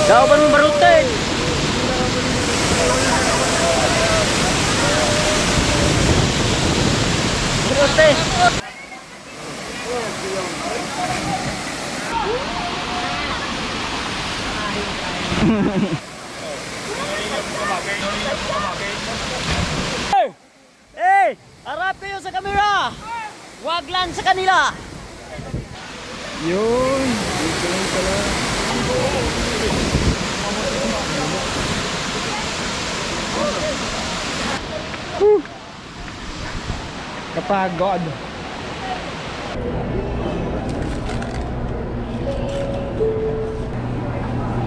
Daoban mo barutin. Barutin. Hey! Harap kayo sa kamera! Wag lang sa kanila! Yun! Dito lang pala. Whew! Kapagod.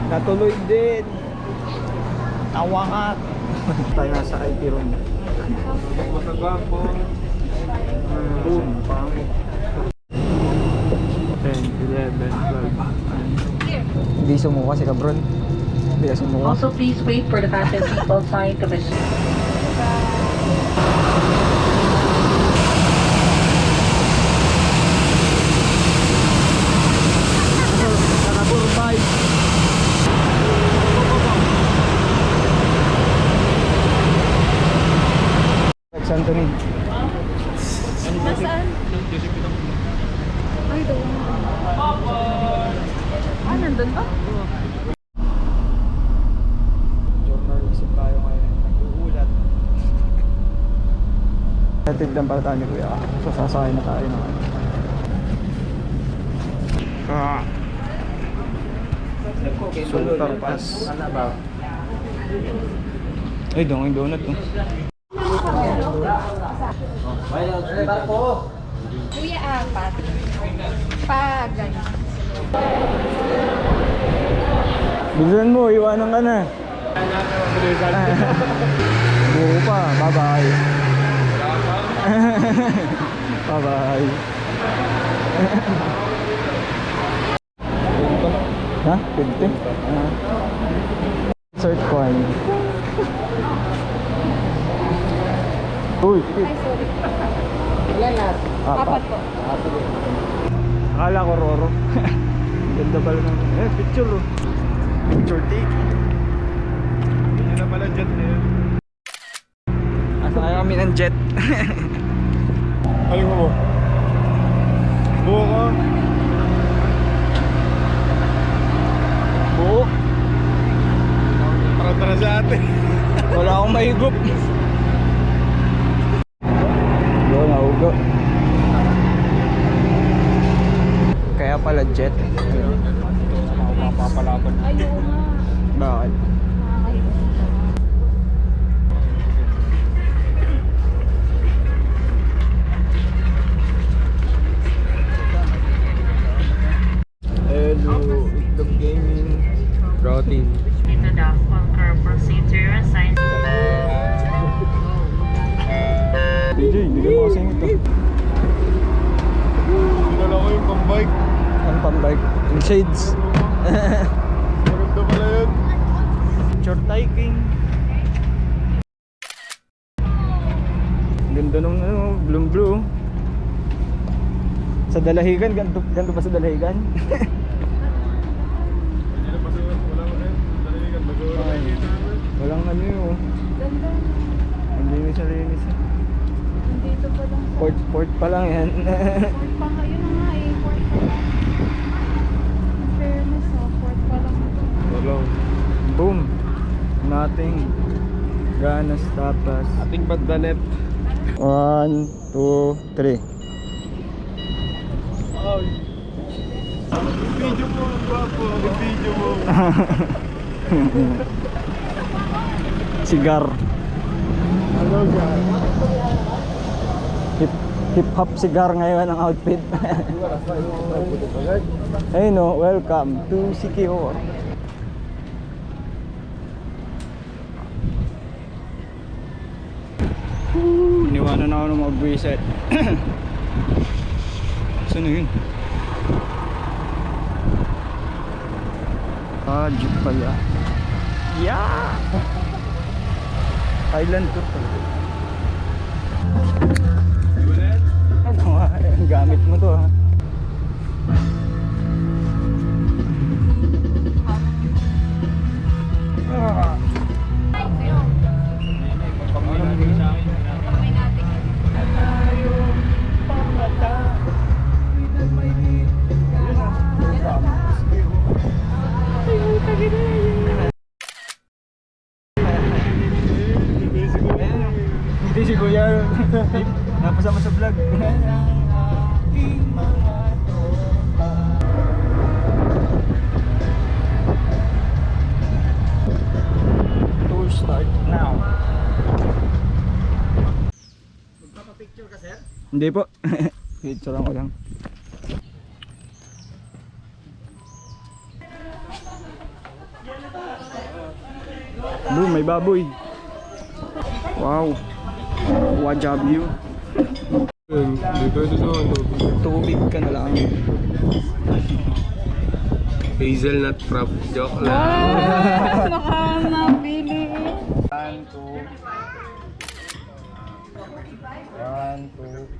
Natuloy din. Tawangat. Tayo nasa IT room. Masagwapo. Boom. Pangit. 10, 11, 12. Hindi sumuka si Cabron. Hindi ka sumuka. Also, please wait for the fasten seatbelt sign to be... Nakaburbay. Alex Anthony. Nasaan? Ay, doon. Ah, nandun ba? Journalism tayo ngayon. Nag-uulat. Tignan pala tayo ni Kuya. Sasasakay na tayo ng ano. Super pass. Ay, dong yung donut to. Kuya, apat. Pa, ganyan. Bilisan mo, iwanan ka na. Buo pa, bye-bye. Bye-bye. Ha? 50? Insert coin. Uy, Ay, sorry. Ilan na? Apat po. akala ko Roro. Ganda pala ng picture oh. Picture take. Hindi na pala jet na yun. Asa kaya kami ng jet? Aling mo mo? Buo ka? Buo? Para sa atin. Wala akong mahigop. Yo, naugo. Kaya pala jet. Mapapalaban. Ayaw nga. Bakit? Hello, Itlog Gaming. Protein. Into the bunker procedure assigned. DJ, hindi ka makasing ito. Dinala ko yung pambike. Ang pambike. Yung shades. Maganda pala yun. Short hiking. Ganda nung ano, blue. Sa Dalahigan, ganito ba sa Dalahigan? Hindi na basura. Walang daligan. Basura. Walang ano yun. Ganda. Hindi mo siya linis. Nandito pa lang. Port pa lang yan. Port pa nga. Yun na nga eh. Port pa. In fairness, port pa lang ito. Walang. Boom. Nothing. Gonna stop us. Ating bad the left. 1, 2, 3. Ay. Video mo. Guwapo. Video mo. Sigar. Hello guys. Hip hop sigar ngayon ang outfit. Hey no, welcome to Siquijor. Iniwanan ako ng mag-reset. Saan na yun? Ah, jeep pala. Yeah! Thailand to. Ano nga, ang gamit mo to ha. Hindi si Kuya. Napasama sa vlog. Tour start now. Magpapapicture ka, sir? Hindi po. Picture ko lang. Boom, may baboy. Wow. Wajabu. Dito ito sa ano. Tubig ka na lang. Hazelnut frap. Joke lang. Baka nabili. 1, 2. 1, 2.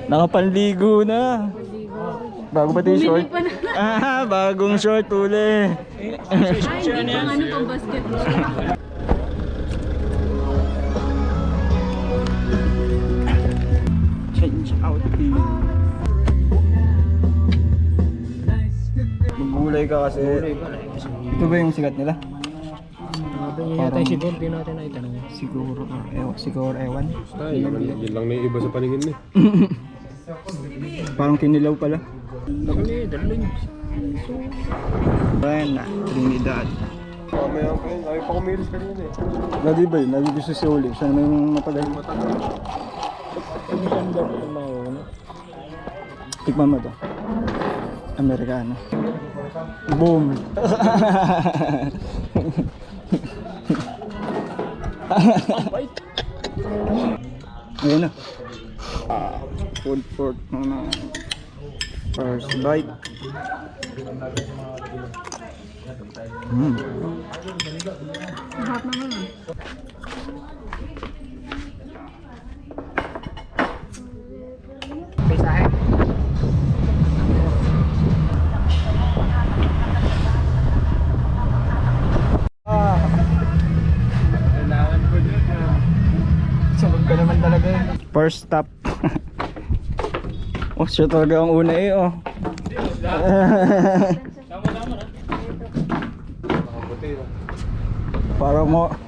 Nakapanligo na. Bago ba yung short? Bagong short uli. Ano pang basketball? Change out the... Magulay ka kasi. Ito ba yung sikat nila? Parang siguro din natin na itanong. Siguro ewan. Yun lang na yung iba sa paningin mo. Parang kinilaw pala. Buena, Trinidad. Mamaya ko yun. Ayaw pa kumilis kanina eh. Lagi ba yun? Lagi gusto si Uli. Siya naman yung matagal. Tikman mo to. Amerikano. Boom! Ayan na. Food court muna. First bite. Harap naman ah. Sunod ka naman talaga eh. First stop. Oh, siya talaga ang una eh oh.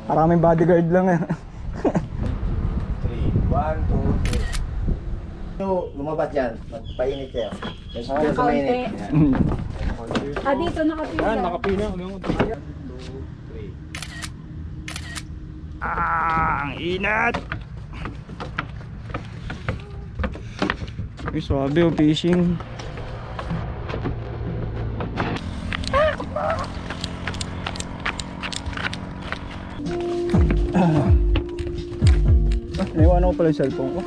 Maraming bodyguard lang eh. 3, 1, 2, 3. So, lumabat yan. Magpainit kayo. Mas sa mainit. Dito nakapila. Nakapina. Ang inat! Uy, swabe oh, fishing. Naiwan ako pala yung cellphone ko.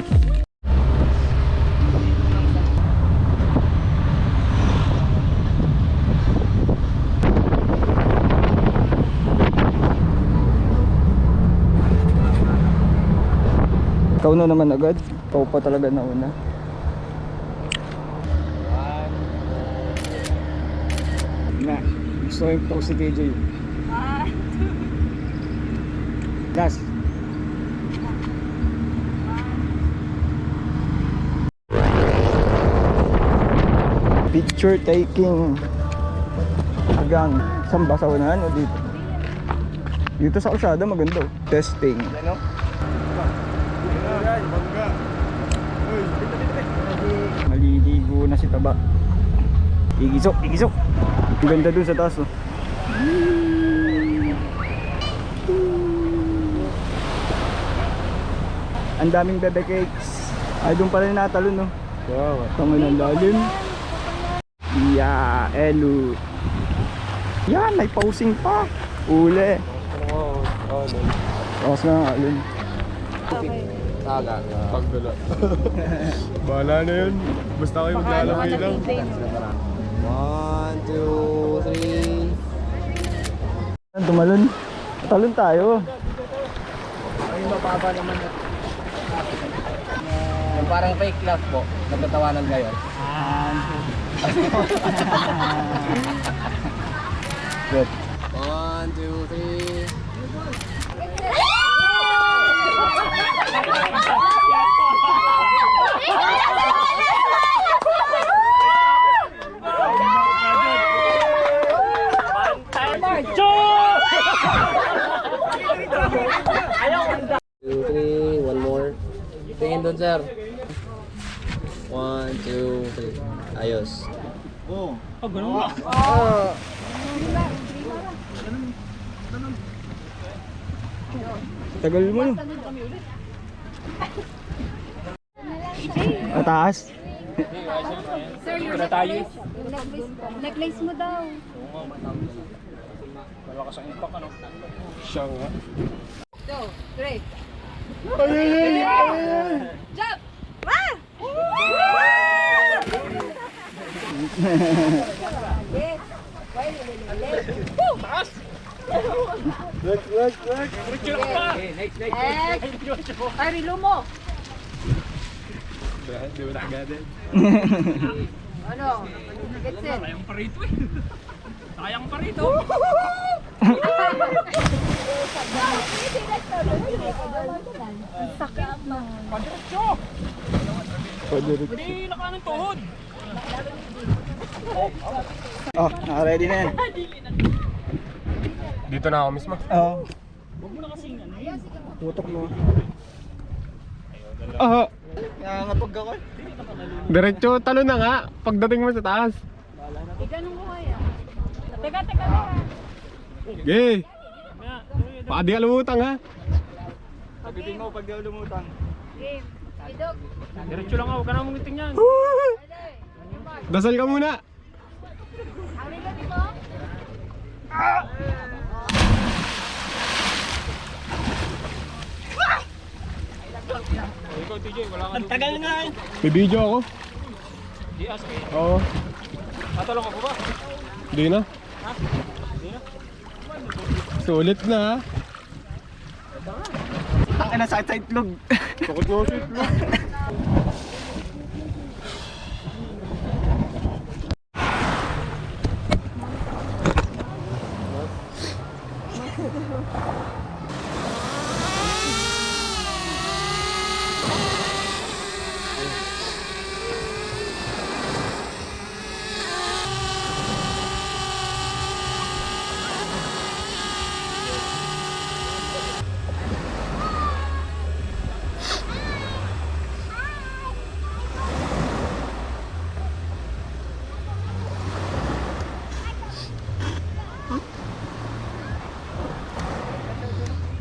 Ikaw na naman agad. Ikaw pa talaga nauna. Na, gusto ko yung talk si KJ. Last. Picture taking. Hanggang saan ba? Sa unahan o dito? Dito sa kalsada maganda. Testing. Ano? Maliligo na si Taba. Igisok, igisok. Ang ganda dun sa taas oh. Ang daming bebe cakes. Ay doon pala yung natalon no. Wow. Tangin ang lalim. Yeah, elu. Yan, may pausing pa. Uli. Tapos na alin. Pagdala. Bahala na yun. Basta kayo maglalaki lang. 1, 2, 3. Tumalon. Talon tayo. Ay, mababa naman. Yung parang fake laugh po. Nagtatawanan kayo. Good. 1, 2, 3. doon, sir. 1, 2, 3. Ayos. Oo. Oh, ganun ba? Tagal mo no. Mataas. Sir, yung necklace mo daw. Malakas ang impact, ano? Siya nga. 2, 3. Ay, ay, ay, ay. Jump! Ah! Look, look, look. Ay, rilo mo! Di ba nakagadin? Ano? Get set. Sayang pa rito eh. Sayang pa rito. Ang sakit na. Padiretso. Hindi nakaanong tuhod. Oh, naka-ready na yan. Dito na ako mismo. Oo. Huwag mo na kasing ano. Tutok mo. Ah. Nakakapag ako. Diretso, talo na nga. Pagdating mo sa taas. Ganun ko kaya. Teka. Okay. Baka di ka lumutang, ha? Sabitin mo pag lumutang. Game. Idog. Diretso lang ako. Huwag ka na mungiting yan. Dasal ka muna. Ang rilo dito? Ikaw TJ, wala ka. Ang tagal nga eh. May video ako. Di as eh. Oo. Tatalong ako ba? Di na. Ha? Di na. Sulit na, ha? Ang ina sakit sa itlog. Tukot mo sa itlog.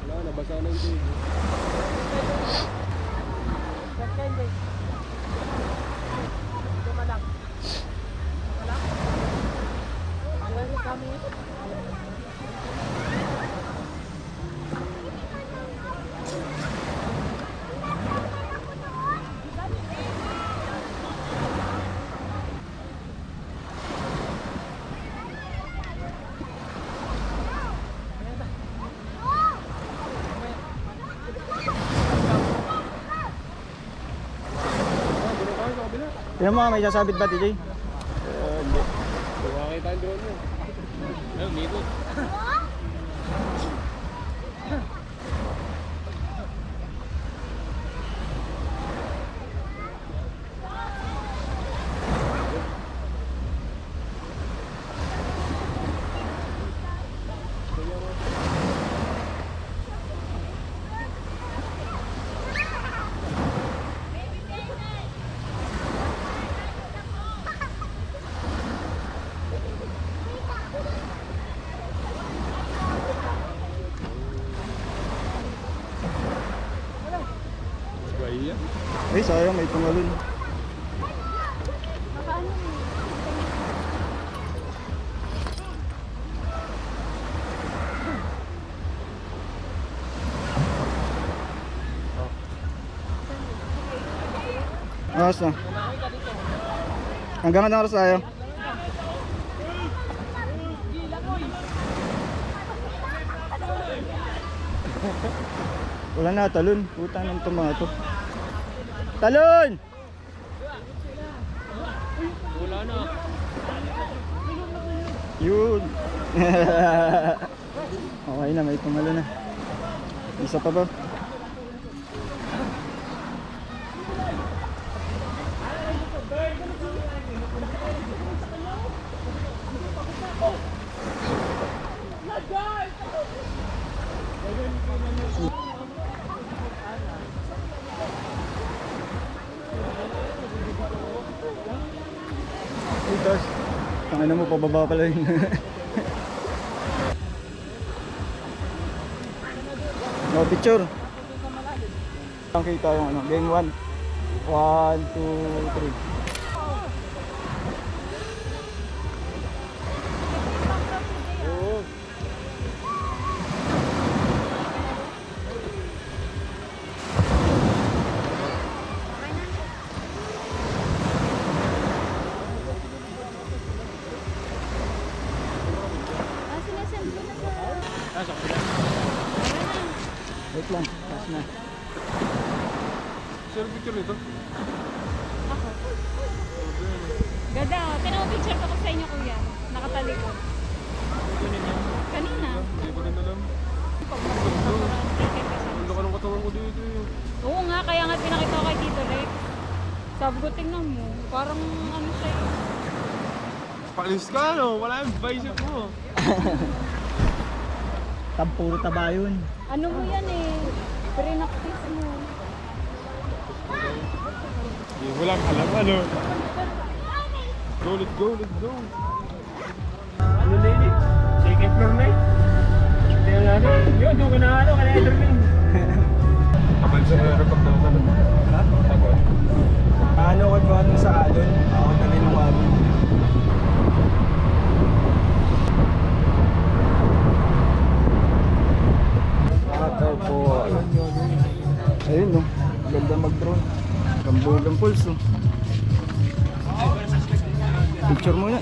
Wala, nabasa na yung table. Tingnan mo, may sasabit ba, TJ? Hindi. Makakita yung drone mo. Ayun, mikot. Bahia. Ay, sayang, may tumalon. Oras na. Hanggang anong oras tayo? Wala na, talon. Putang ng mga to. Talon! Wala na. Yun. Okay na, may tumalo na. Isa pa ba? ano mo, pababa pala yun. No picture. Ang kita yung ano, game 1. 1, 2, 3. Sinasend ko na sa... Wait lang, pass na. Sir, picture nito. Ganda, pinapicture ko sa inyo kuya. Nakatalikod. Kanina. Hindi ko rin alam. Ticket kasi. Ang laka ng katawan ko dito eh. Oo nga, kaya nga pinakita ko kay Tito Rex. Sabi ko, tingnan mo. Parang ano siya eh. Palis ka no? Wala yung bicep mo. Puro taba yun. Ano mo yan eh? Pre-practice mo. Hindi mo lang alam ano. Go, let's go, let's go. Ano na yun eh? Second floor na eh. Hindi na ano. Yun, doon ka na ano, kaya Etherman. Kapal sa aeroport na naman. Ha? Kapal. Ano ko ba sa alon? Ako na rin ng alon. Po. Ayun no, ganda mag-drone. Gambugang pulso. Picture muna.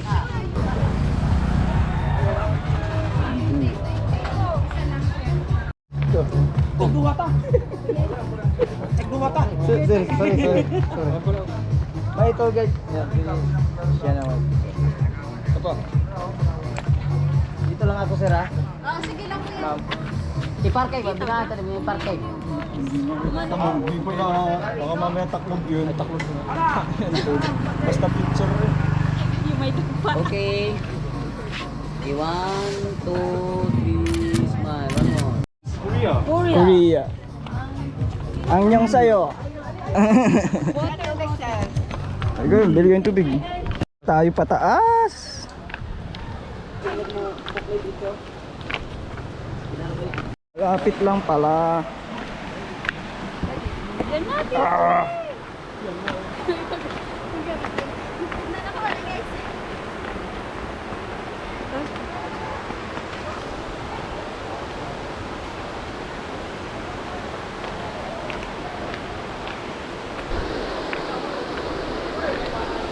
Sorry. May tour guide. Siya naman. Apo. Dito lang ako sir ha. Oh, sige lang kuya. Ma'am. I-parkay ba? Binata mo yung parkay. Hindi po na, baka mamaya taklog yun. Taklog yun. Basta picture rin. Yung may dupa. Okay. 1, 2, 3, smile. One more. Korea. Korea. Ang niyang sayo. Water, water. Ayun, bili ko yung tubig. Tayo pataas. Lapit lang pala. Yan natin.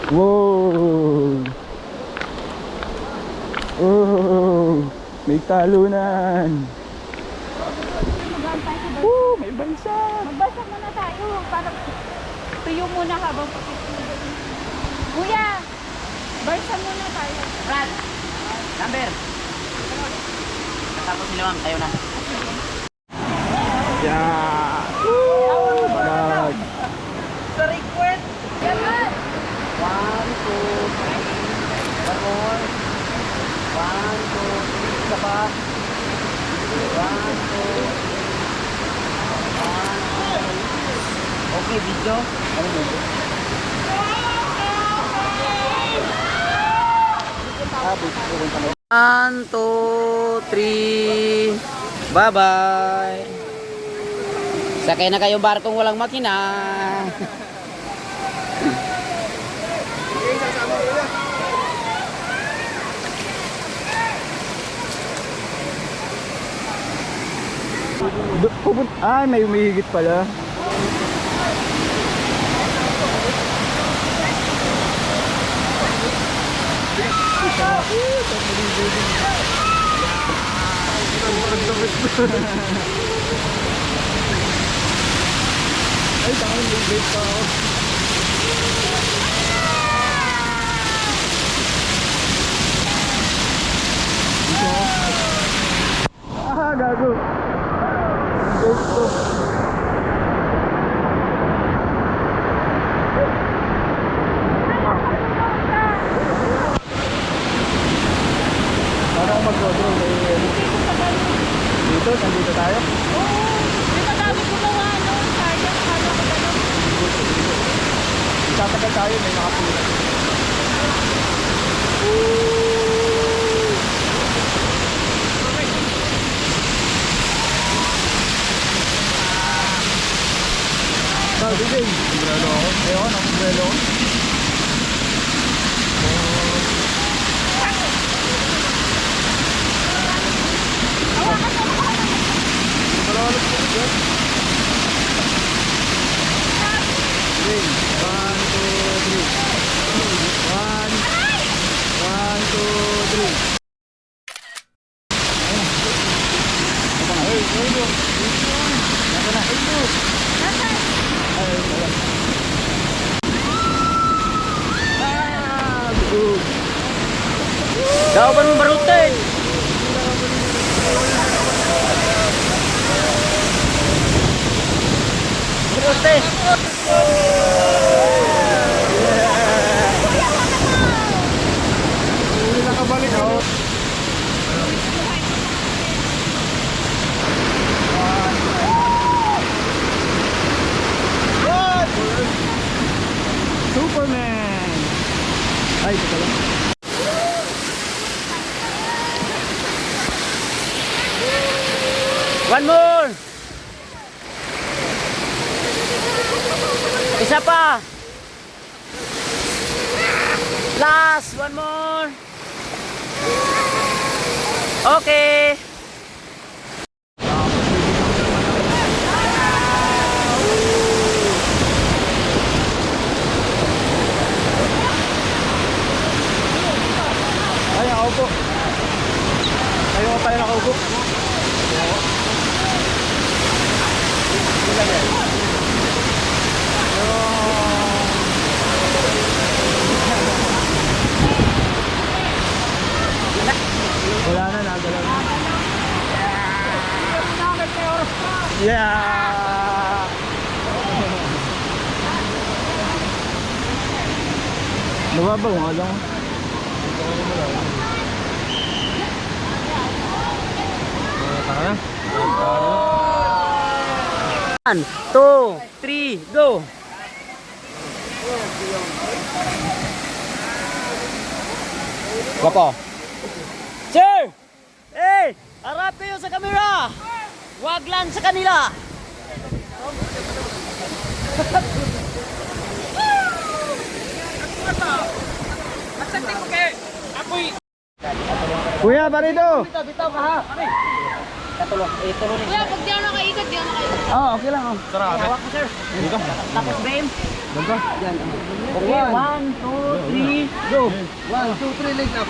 Wow! Oh, may talunan. Woo, may bansa. Magbasa muna tayo. Para tuyo muna habang Kuya, barsa muna tayo. Brad! Number! Tapos nilamang, tayo na. Yeah. Woo, bagag. Sa request! 1, 2, 3. One more. 1, 2, 3. Isa pa. 1, 2. Okay, video. Ano ba? Pupunta na. 1, 2, 3. Bye-bye. Sakay na kayo barkong walang makina. Ay, may umihigit pala. Ay, tangan may break pa ako. Ah, gago. Break to. Parang mag-drone dito, nandito tayo. Oo, di ba dami gumawa no? Sayang, kala ko gano'n. Tatagal tayo, may nakapula. DJ. Umbrella ako. Ayoko, umbrella ako. Daw ba mong barutin? Barutin. Hindi nakabalik ako. Superman! Ay, ito pala. One more. Isa pa. Last, one more. Okay. Ay, ako po. Ayoko tayo nakaupo. Wala na, nagalaw na. Yeah! Nababaw nga lang. One, two, three, go. Gapo. Sir! Hey! Harap kayo sa kamera! Wag lang sa kanila! Kuya, barito! Kuya, pag di ako nakaikot, di ako nakaikot. Oh, okay lang. Oh. Hawak mo, sir. Dito. Tapos, Bame. Ganito. Okay, one, two, three, go. 1, 2, 3, legs up.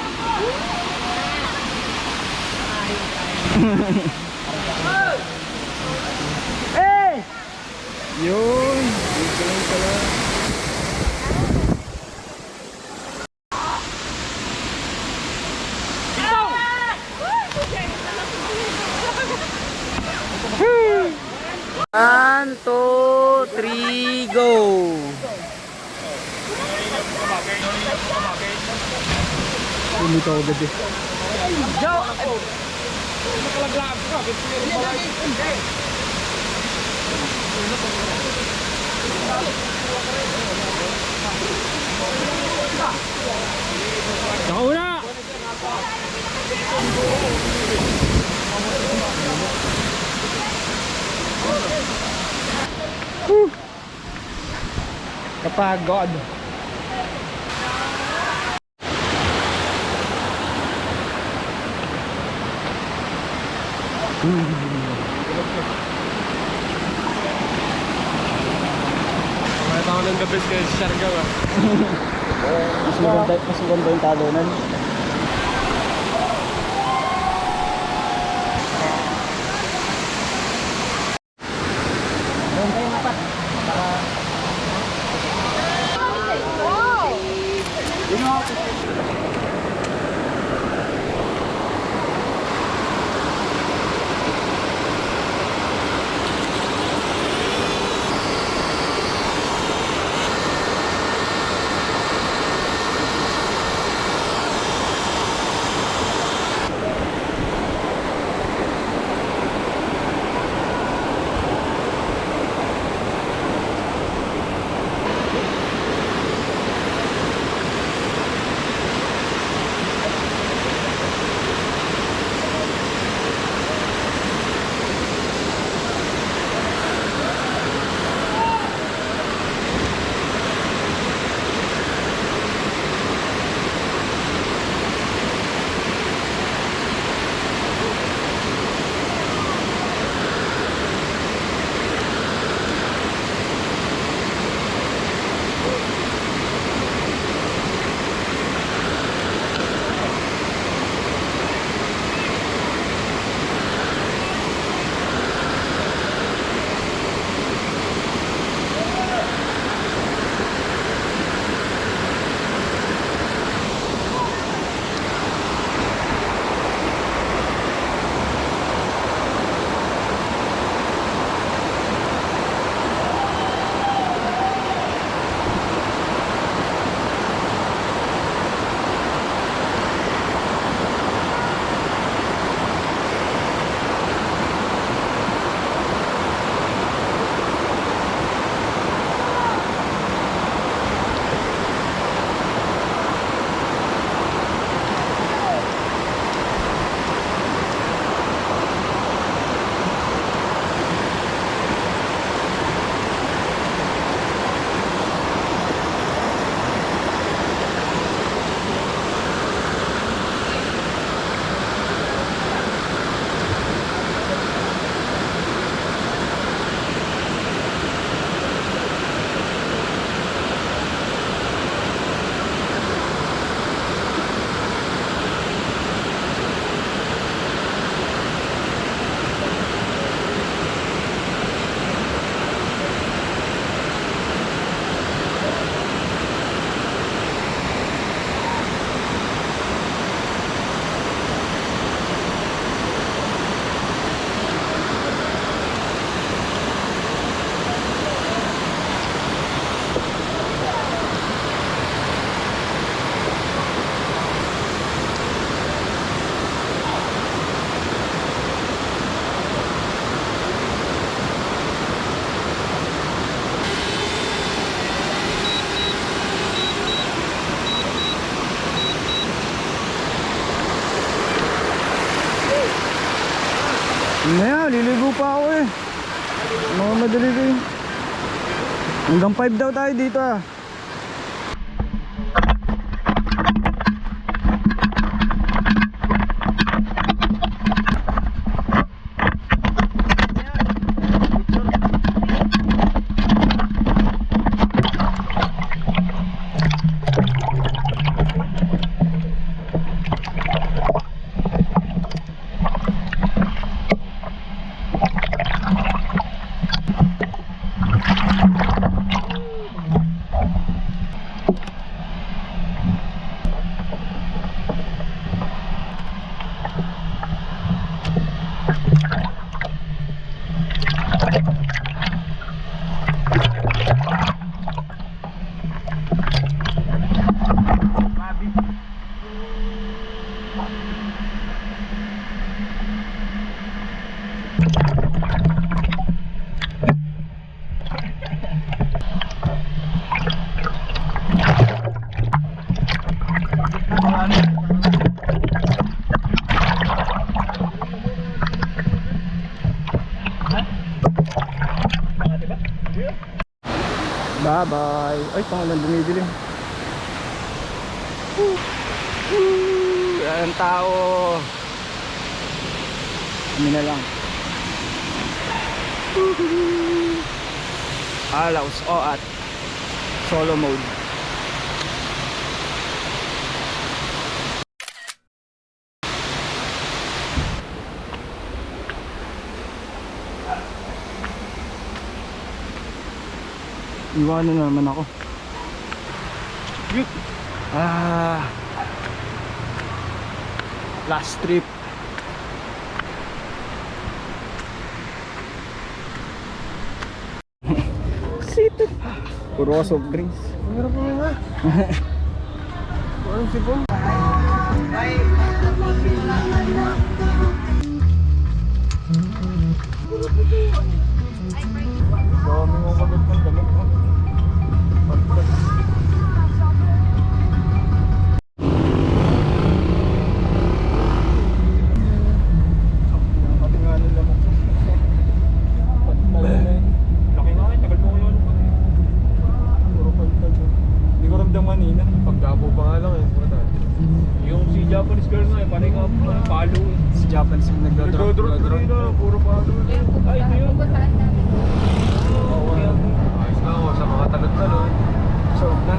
Hey! Yun. Dito lang pala. One, two, three, go. Lumito ako gabi. Nakauna! Kapagod. Kumain ako ng the best kaya si Siargao ah. Mas maganda yung talunan. Maliligo pa ako eh. Mga madali rin. Hanggang 5 daw tayo dito ah. Bye bye. Ay, pangalan bumibiling. Yan ang tao. Kami na lang. Alaus o at solo mode. Iwanan na naman ako. Last trip. Sito. Puro soft drinks. Meron po nga. Anong sipon? Dami mo magat ng damit mo. Laki nga eh, tagal mo ko yun. Puro pagtag. Hindi ko ramdam kanina. Paggapo pa nga lang eh. Yung si Japanese girl nga eh, parang nga palo eh. Si Japanese Nagdodrop na, puro palo. Ay, ito yun. Ayos na ako sa mga talot-talot. So, na.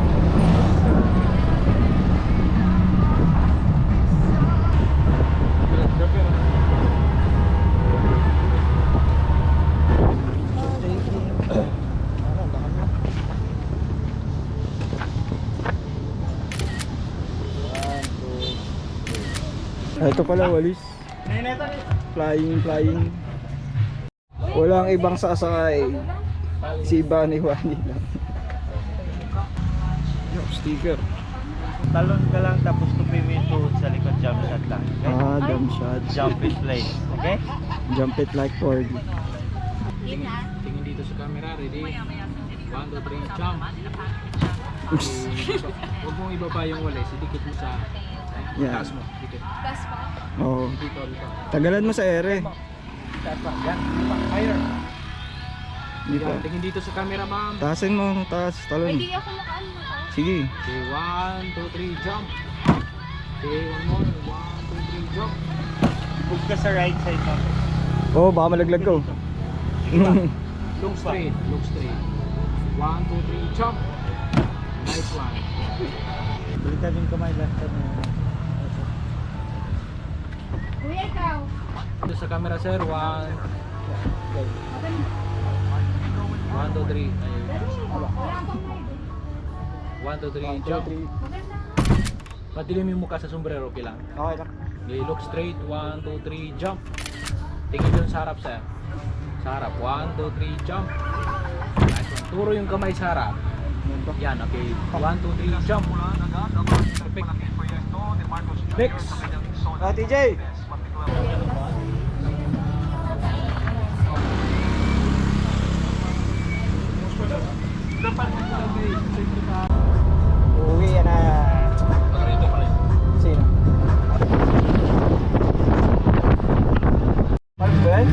Ito pala walis. Flying. Walang ibang sasakay. Si Bunny Wani lang. Yo, sticker. Talon ka lang tapos tupi mo yung tuhod sa likod, jump shot lang. Okay? Ah, dumb shot. Jump in place. Okay? Jump it like Ford. Tingin dito sa camera, ready? 1, 2, 3, jump! Huwag mong ibaba yung walis, idikit mo sa Yeah. taas mo, dikit. Oo. Dito. Tagalan mo sa ere. Yan, higher. Hindi pa. Yan, tingin dito sa camera, ma'am. Taasin mo, taas, talon. Hindi ako makaano mo. Sige. Okay, 1, 2, 3, jump! Okay, one more. 1, 2, 3, jump! Move ka sa right side mo. Oh, baka malaglag ko. Look straight, look straight. 1, 2, 3, jump! Nice one. Balikan yung kamay left side mo. Kuya, ikaw. Dito sa camera, sir. 1, 2, 3. Ayun. 1, 2, 3, jump! Padilim yung mukha sa sombrero, okay lang. Okay lang. Okay, look straight. 1, 2, 3, jump! Tingin doon sa harap, sir. Sa harap. 1, 2, 3, jump! Nice one. Turo yung kamay sa harap. Yan, okay. 1, 2, 3, jump! Perfect. Fix! Ah, TJ! Uwi na. Sino? Mark ba yan?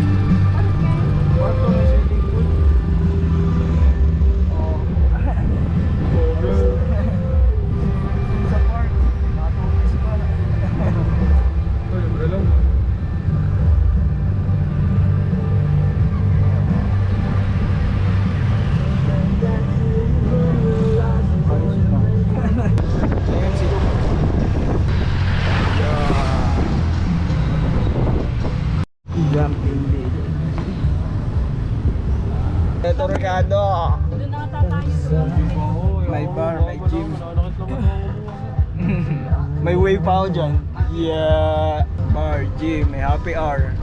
May wave pa ako dyan. Yeah. Bar, gym, may happy hour.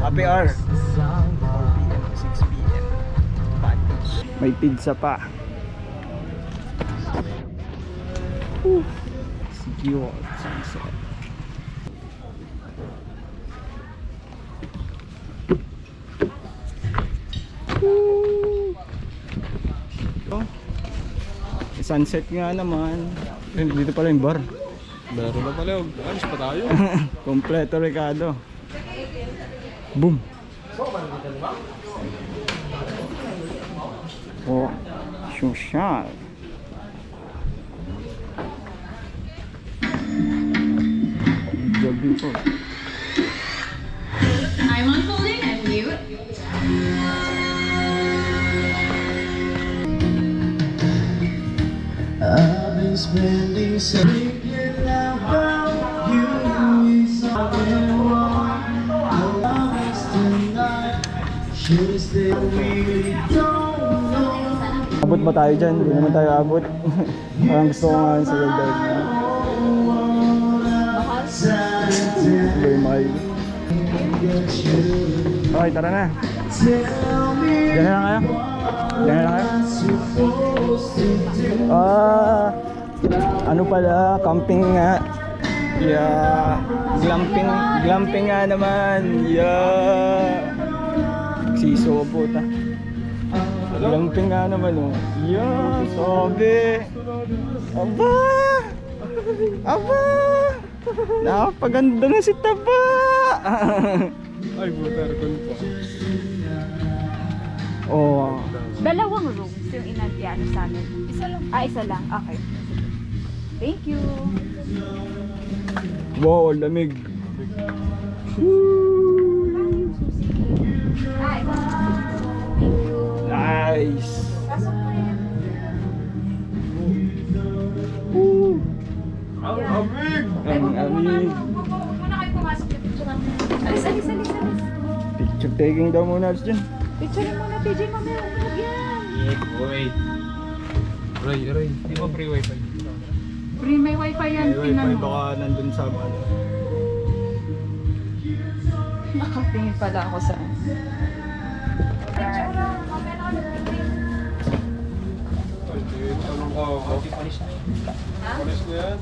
Happy hour. 4 p.m. to 6 p.m. Package. May pizza pa. Secure sunset. Oh. Sunset nga naman. Dito pala yung bar. Meron na pala. Alis pa tayo. Kompleto Ricardo. Boom. Oh, social. Gabi po. I'm on holding and mute. I've been spending some thinking about you. Something wrong. No promise tonight. Should have stayed. We don't know. Abot ba tayo dyan? Hindi naman tayo abot. Parang gusto ko nga sa gagawin. Very mild. Okay, tara na. Diyan na lang kayo. Diyan na lang kayo. Ano pala, camping nga. Yeah. Glamping nga naman. Yeah. Siso po ta. Glamping nga naman oh. Yeah, sabi. Aba! Aba! Napaganda na si Taba! Ay, buta. Recall pa. Oh. Dalawang rooms yung inantiano sa amin. Isa lang. Isa lang. Okay. Thank you. Wow, lamig. Ito. Thank you. Nice. Pasok mo yan. Ang amig! Ang amig. Huwag muna kayo pumasok yung picture namin. Alis. Picture taking daw muna dyan. Picture muna, TJ, mamaya. Huwag yan. Wait. Aray. Di ba free wifi? Free, may wifi yan. May Tingnan mo. baka nandun sa ano. Nakatingin pala ako sa... Tanong ko ako. Panis na yan.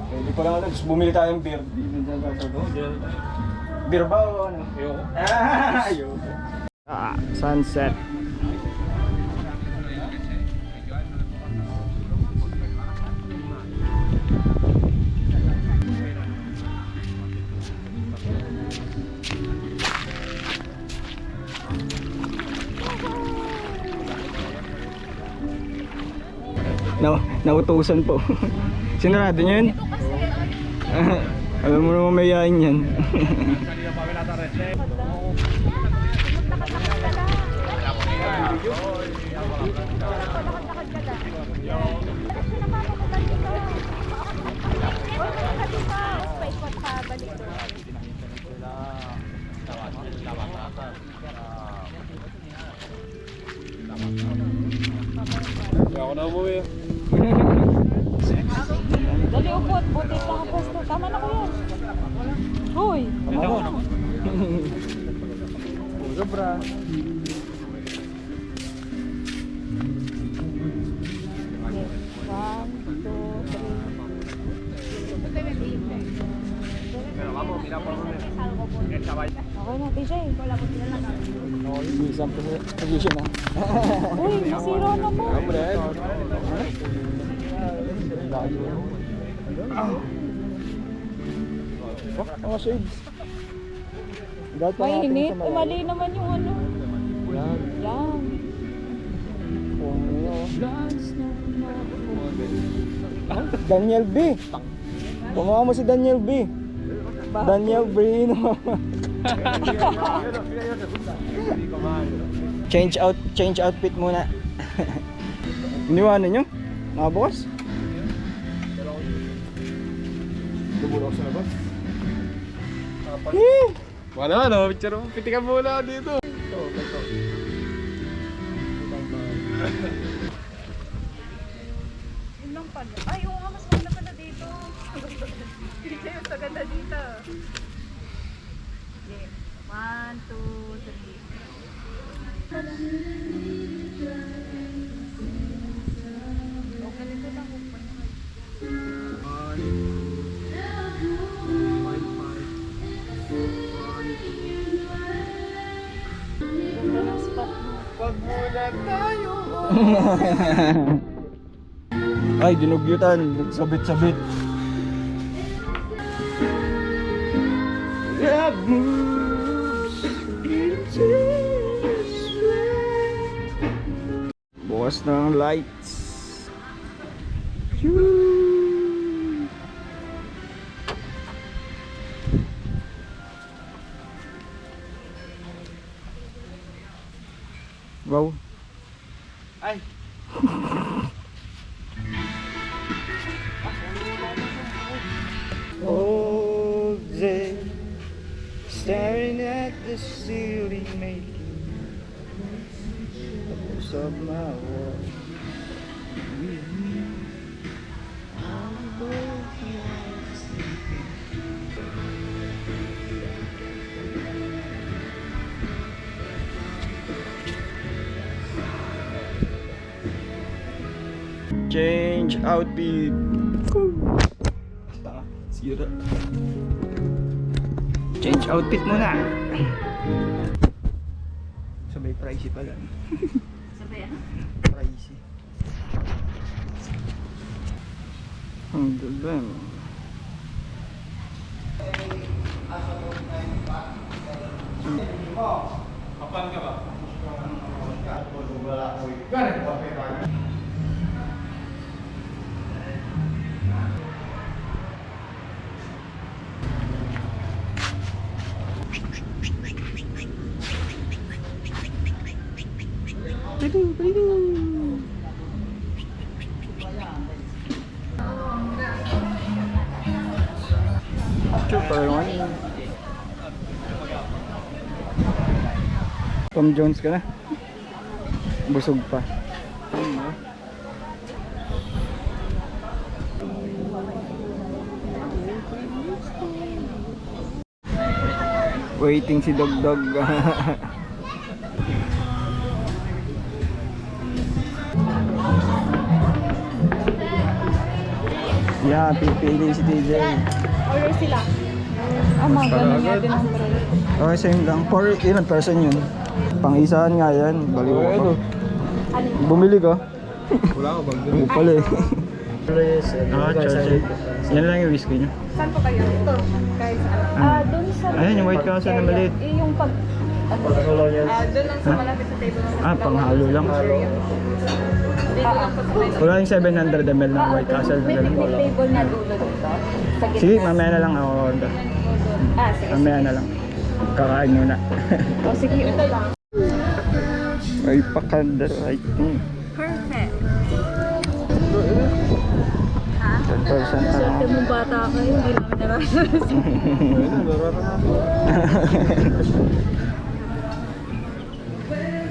Hindi pa lang ano, gusto bumili tayong beer. Beer ba o ano? Ayoko. Ayoko. Sunset. Nautusan po. Sinarado niyo yun? Alam mo naman mayayain yan. Kaya ako na umuwi. Dali, upot. Buti pa ka pwesto. Tama na ko yan. Hoy. Sobra. Okay na, TJ. Isang position na. Uy, masira na mo. Mga shades. Mainit. Mali naman yung ano. Yan. Yan. Daniel B. Kumawa mo si Daniel B. Daniel Brino. Change outfit muna. Iniwanan nyo? Mga boss? Lumulok sa labas. Eh! Wala no, picture mo. Pitikan muna dito. pala. Ay, oo nga, mas maganda pala dito. Hindi kayo sa ganda dito. Okay. 1, 2, 3. Okay, ganito lang. Ganda ng spot mo. Ay, dinugyutan. Nagsabit-sabit. Love moves into bukas na ang lights. Wow. Ay! All day staring at the ceiling, making the most of my world. Change outfit. Sira. Change outfit muna. Sabay pricey pala. Sabay ano? Pricey. Ang ganda. Kapan ka ba? Super one. Tom Jones ka na. Busog pa. Waiting si Dogdog. Yeah, pipili si TJ. Order sila. Mga ganun nga din ang price. Okay, same lang. For ilan person yun? Pang-isahan nga yan. Baliw ko. Bumili ka? Wala ka bang Oo pala eh. Churchill. Yan lang yung whiskey nyo. Saan po kayo? Ito. Kahit saan. Doon sa... Ayan, yung White Castle na maliit. Yung pag... doon lang sa malapit sa table. Panghalo lang. Dito lang po sa may... Wala yung 700 ml ng White Castle na May ganun. picnic table na dulo dito. Sa gitna. Sige, mamaya na lang ako order. Sige. Mamaya na lang. Kakain muna. O sige, ito lang. May pa-candlelighting. Perfect. 10% na Swerte lang. mong bata kayo, hindi namin naranasan.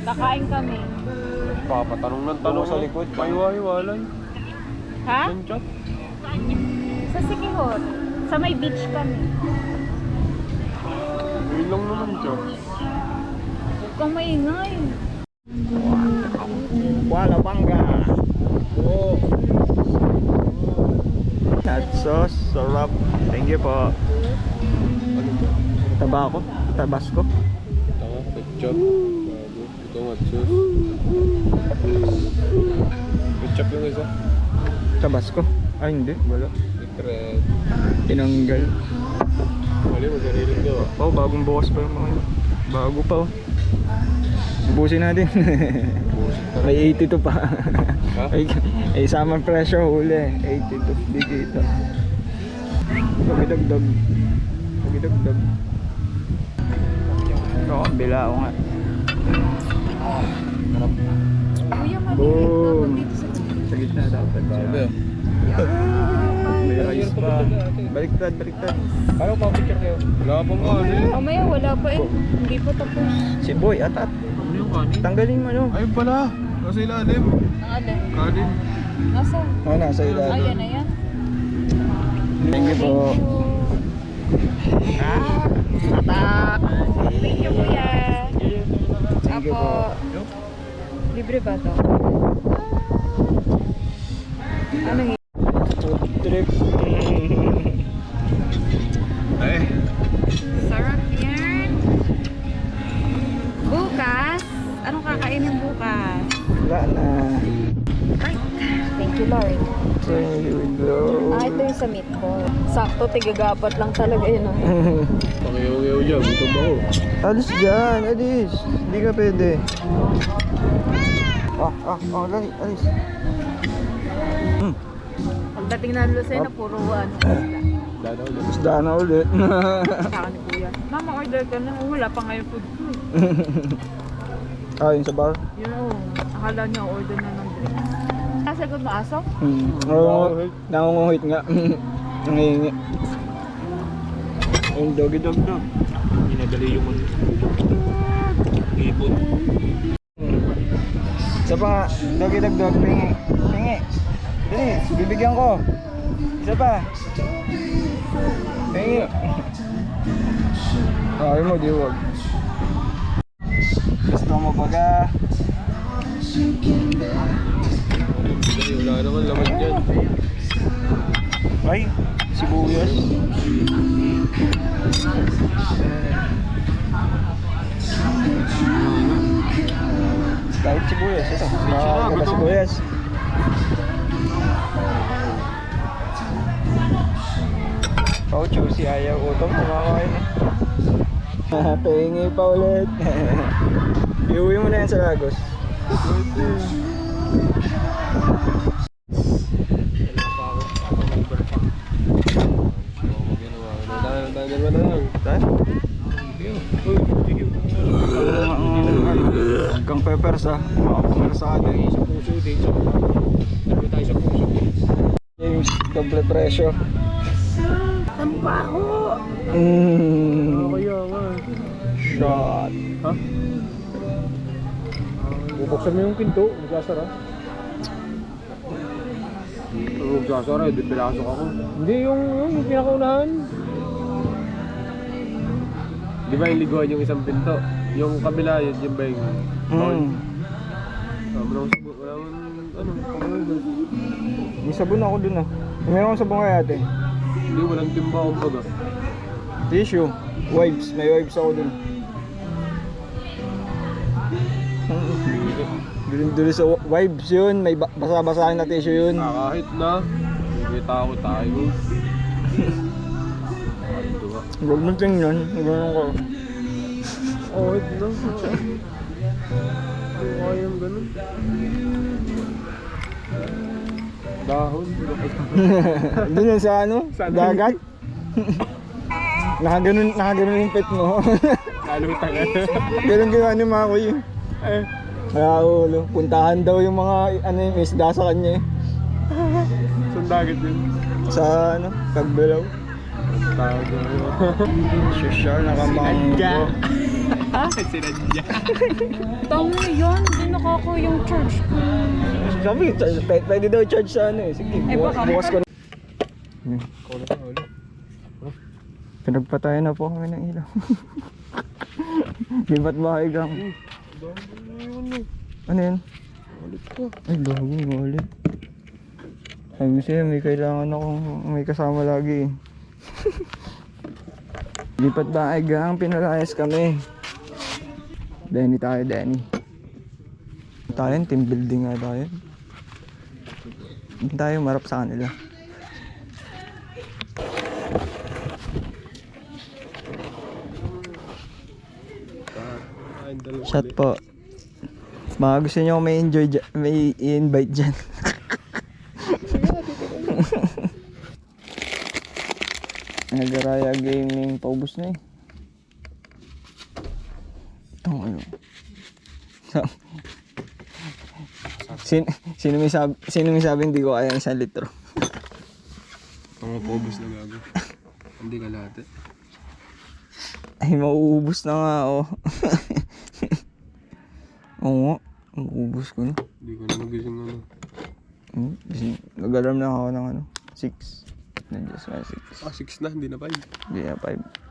Kakain kami. Papatanong ng tanong sa likod. May hiwalay. Ha? Chat. Sa Sikihor. Sa may beach kami. Yun lang naman dyan. Huwag kang maingay. Wala bangga. Oh. Hot sauce, sarap. Thank you po. Tabako, Tabasco. Tama, ketchup. Bago. Ito nga, sauce. Ketchup yung isa. Tabasco. Ay hindi, wala. Secret. Tinanggal. Mali mo, sariling daw. Oh, bagong bukas pa yung mga yun. Bago pa oh. Ubusin natin. May 82 pa. Ha? Ay, samang presyo huli. 82. Di kita. Pagidagdag. Pagidagdag. Oo, bila ako nga. Kuya, maliit Boom. dapat dito sa Sa gitna dapat siya. May rice pa. Baliktad, baliktad. Ano pa picture kayo? Wala pa nga. Mamaya wala pa eh. Hindi pa tapos. Si Boy, atat. Ano yung kanin? Tanggalin mo no. Ayun pala. Nasa ilalim. Ang alin? Kanin. Nasa? Oh, nasa ilalim. Ayan na yan. Thank you po. Thank you, kuya. Thank you po. Libre ba to? Ano yun? Food trip. Ay. Sarap yan. Bukas? Anong kakainin bukas? Wala na. Thank you, Lord. Thank you, Lord. Ito yung sa meatball. Sakto, tigagapat lang talaga yun. Pakiyaw-yaw dyan, gutom ako. Alis dyan, alis. Hindi ka pwede. Alis, alis. Pagdating na Lucena, puro ano. Dada ulit. Isda na ulit. Saka ni kuya. Mama, order ka na. Wala pa ngayon food ko. Yun sa bar? Yun, akala niya order na ng drink. Nasagot mo aso? Oo, nangunguhit nga. Nangihingi. Yung doggy dog na. Ginadali yung ipon. Isa pa nga, doggy dog dog, pingi. Pingi. Dali, bibigyan ko. Isa pa. Pingi. Ayaw mo, di wag. Gusto mo baga. Wala naman laman dyan. Ay, sibuyas. Kahit sibuyas, ito. Mga sibuyas. Paucho, si ayaw utong kumakain eh. Pahingi pa ulit. Iuwi mo na yan sa Lagos. Hanggang peppers ah. Makapamersado eh. Puso dito. Sabi tayo sa puso. Yung doble presyo. Tampaho! Kaya nga. Shot. Ha? Bubuksan mo yung pinto, magsasara. Magsasara, hindi pinasok ako. Hindi, yung pinakaunahan. Di ba yung liguan yung isang pinto? Yung kabila, yun ba yung... Wala mo ano, pangulog. May sabon ako dun ah. Meron akong sabon kay ate. Hindi, walang timba akong baga. Tissue. Wipes. May wipes ako dun. Dun sa wipes yun. May basa-basahin na tissue yun. Kahit na. May tao tayo. Huwag mo tingnan. Ganun ko. Kahit na. Kayang ganun. Dahon. Dun yun sa ano? Sa dagat. Nakaganon yung pet mo. Kalutang Ganun ginawa ni Makoy yun. Kaya ulo. Puntahan daw yung mga ano yung isda sa kanya eh. Saan dagat yun? Sa ano? Tagbilaw. Tago. Social nakamanggo. Sinadya. Tama yun, hindi nakako yung church ko. Sabi, pwede daw charge sa ano eh. Sige, bukas ko na. Pinagpatayan na po kami ng ilaw. Libat bahay gang. Ano yun? Ay, laging ulit. Sabi siya, may kailangan akong may kasama lagi. Lipat bahay gang, pinalayas kami. Denny tayo, Denny. Tayo, team building nga tayo. Hindi tayo marap sa kanila. Shot po. Baka gusto nyo may enjoy dyan, may i-invite dyan. Nagaraya gaming paubos na eh. Itong ano. Sino may sabi hindi ko kaya 1 litro? Mga pobos na gago. Hindi ka lahat eh. Ay, mauubos na nga oh. Oo nga, mauubos ko na. Hindi ko na magising ano. Nag-alarm na ako ng 6. Nandiyan nga 6. 6 na, hindi na 5. Hindi na 5.